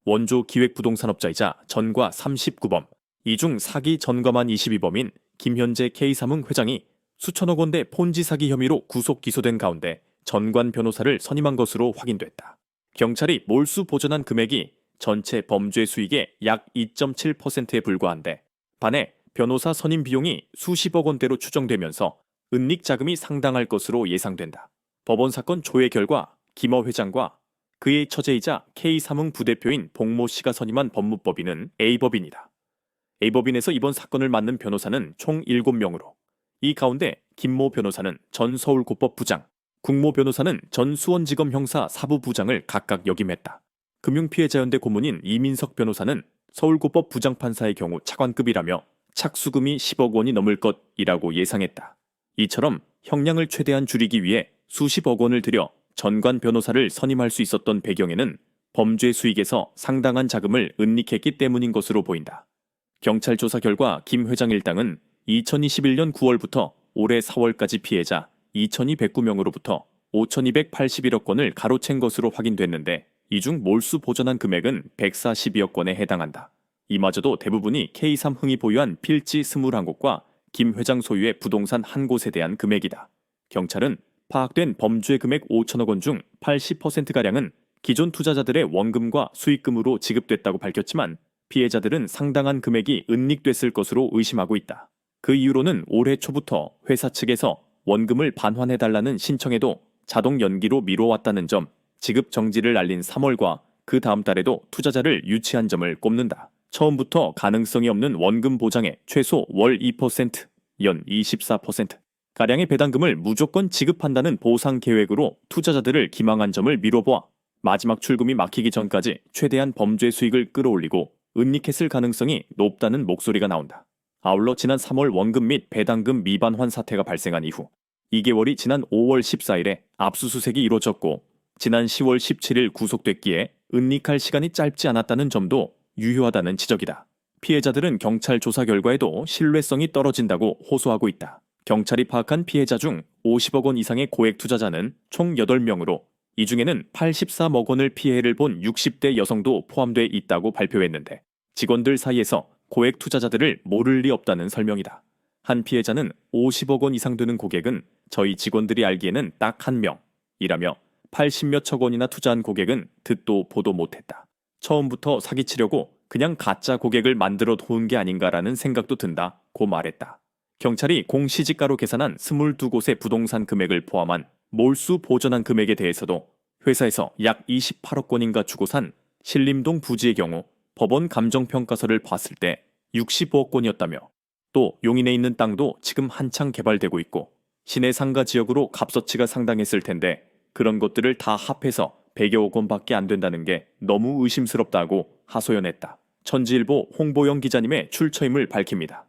원조 기획부동산업자이자 전과 39범, 이 중 사기 전과만 22범인 김현재 K삼흥 회장이 수천억 원대 폰지 사기 혐의로 구속 기소된 가운데 전관 변호사를 선임한 것으로 확인됐다. 경찰이 몰수 보전한 금액이 전체 범죄 수익의 약 2.7%에 불과한데 반해 변호사 선임 비용이 수십억 원대로 추정되면서 은닉 자금이 상당할 것으로 예상된다. 법원 사건 조회 결과 김어 회장과 그의 처제이자 K삼흥 부대표인 봉모 씨가 선임한 법무법인은 A법인이다. A법인에서 이번 사건을 맡는 변호사는 총 7명으로 이 가운데 김모 변호사는 전 서울고법부장, 국모 변호사는 전 수원지검 형사 사부부장을 각각 역임했다. 금융피해자연대 고문인 이민석 변호사는 서울고법 부장판사의 경우 차관급이라며 착수금이 10억 원이 넘을 것이라고 예상했다. 이처럼 형량을 최대한 줄이기 위해 수십억 원을 들여 전관 변호사를 선임할 수 있었던 배경에는 범죄 수익에서 상당한 자금을 은닉했기 때문인 것으로 보인다. 경찰 조사 결과 김 회장 일당은 2021년 9월부터 올해 4월까지 피해자 2,209명으로부터 5,281억 원을 가로챈 것으로 확인됐는데 이 중 몰수 보전한 금액은 142억 원에 해당한다. 이마저도 대부분이 K삼흥이 보유한 필지 21곳과 김 회장 소유의 부동산 한 곳에 대한 금액이다. 경찰은 파악된 범죄 금액 5천억 원 중 80%가량은 기존 투자자들의 원금과 수익금으로 지급됐다고 밝혔지만 피해자들은 상당한 금액이 은닉됐을 것으로 의심하고 있다. 그 이유로는 올해 초부터 회사 측에서 원금을 반환해달라는 신청에도 자동 연기로 미뤄왔다는 점, 지급 정지를 알린 3월과 그 다음 달에도 투자자를 유치한 점을 꼽는다. 처음부터 가능성이 없는 원금 보장에 최소 월 2%, 연 24%가량의 배당금을 무조건 지급한다는 보상 계획으로 투자자들을 기망한 점을 미뤄보아 마지막 출금이 막히기 전까지 최대한 범죄 수익을 끌어올리고 은닉했을 가능성이 높다는 목소리가 나온다. 아울러 지난 3월 원금 및 배당금 미반환 사태가 발생한 이후 2개월이 지난 5월 14일에 압수수색이 이루어졌고 지난 10월 17일 구속됐기에 은닉할 시간이 짧지 않았다는 점도 유효하다는 지적이다. 피해자들은 경찰 조사 결과에도 신뢰성이 떨어진다고 호소하고 있다. 경찰이 파악한 피해자 중 50억 원 이상의 고액 투자자는 총 8명으로 이 중에는 83억 원을 피해를 본 60대 여성도 포함돼 있다고 발표했는데 직원들 사이에서 고액 투자자들을 모를 리 없다는 설명이다. 한 피해자는 50억 원 이상 되는 고객은 저희 직원들이 알기에는 딱 한 명이라며 80몇 억 원이나 투자한 고객은 듣도 보도 못했다. 처음부터 사기치려고 그냥 가짜 고객을 만들어 도운 게 아닌가라는 생각도 든다고 말했다. 경찰이 공시지가로 계산한 22곳의 부동산 금액을 포함한 몰수 보전한 금액에 대해서도 회사에서 약 28억 원인가 주고 산 신림동 부지의 경우 법원 감정평가서를 봤을 때 65억 원이었다며 또 용인에 있는 땅도 지금 한창 개발되고 있고 시내 상가 지역으로 값어치가 상당했을 텐데 그런 것들을 다 합해서 100여억 원밖에 안 된다는 게 너무 의심스럽다고 하소연했다. 천지일보 홍보영 기자님의 출처임을 밝힙니다.